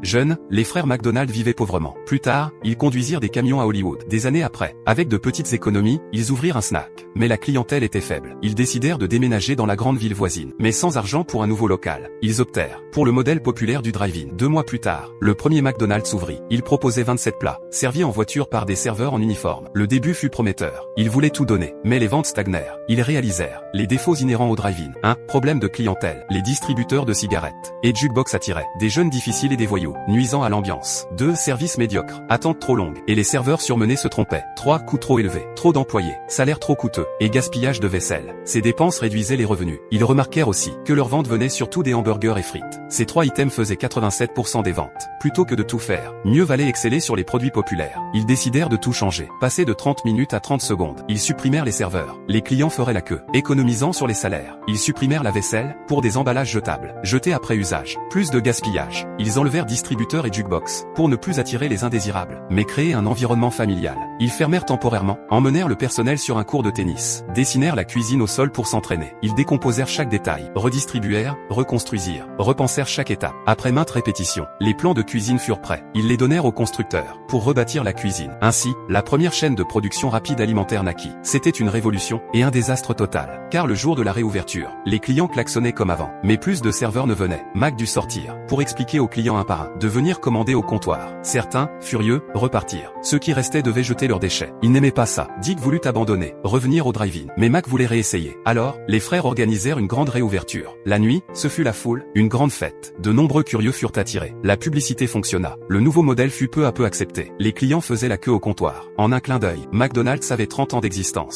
Jeunes, les frères McDonald vivaient pauvrement. Plus tard, ils conduisirent des camions à Hollywood. Des années après, avec de petites économies, ils ouvrirent un snack. Mais la clientèle était faible. Ils décidèrent de déménager dans la grande ville voisine. Mais sans argent pour un nouveau local, ils optèrent pour le modèle populaire du drive-in. 2 mois plus tard, le premier McDonald's s'ouvrit. Il proposait 27 plats, servis en voiture par des serveurs en uniforme. Le début fut prometteur. Ils voulaient tout donner, mais les ventes stagnèrent. Ils réalisèrent les défauts inhérents au drive-in. 1. Problème de clientèle. Les distributeurs de cigarettes et jukebox attiraient des jeunes difficiles et des voyous, nuisant à l'ambiance. 2. Service médiocre. Attente trop longue. Et les serveurs surmenés se trompaient. 3. Coût trop élevé. Trop d'employés. Salaire trop coûteux. Et gaspillage de vaisselle. Ces dépenses réduisaient les revenus. Ils remarquèrent aussi que leurs ventes venaient surtout des hamburgers et frites. Ces 3 items faisaient 87% des ventes. Plutôt que de tout faire, mieux valait exceller sur les produits populaires. Ils décidèrent de tout changer. Passer de 30 minutes à 30 secondes. Ils supprimèrent les serveurs. Les clients feraient la queue, économisant sur les salaires. Ils supprimèrent la vaisselle pour des emballages jetables, jetés après usage. Plus de gaspillage. Ils enlevèrent distributeurs et jukebox pour ne plus attirer les indésirables, mais créer un environnement familial. Ils fermèrent temporairement, emmenèrent le personnel sur un cours de tennis, dessinèrent la cuisine au sol pour s'entraîner. Ils décomposèrent chaque détail, redistribuèrent, reconstruisirent, repensèrent chaque étape. Après maintes répétitions, les plans de cuisine furent prêts. Ils les donnèrent aux constructeurs pour rebâtir la cuisine. Ainsi, la première chaîne de production rapide alimentaire naquit. C'était une révolution et un désastre total, car le jour de la réouverture, les clients klaxonnaient comme avant, mais plus de serveurs ne venaient. Mac dut sortir pour expliquer aux clients un par un de venir commander au comptoir. Certains, furieux, repartirent. Ceux qui restaient devaient jeter leurs déchets. Ils n'aimaient pas ça. Dick voulut abandonner, revenir au drive-in, mais Mac voulait réessayer. Alors, les frères organisèrent une grande réouverture. La nuit, ce fut la foule, une grande fête. De nombreux curieux furent attirés. La publicité fonctionna. Le nouveau modèle fut peu à peu accepté. Les clients faisaient la queue au comptoir. En un clin d'œil, McDonald's avait 30 ans d'existence.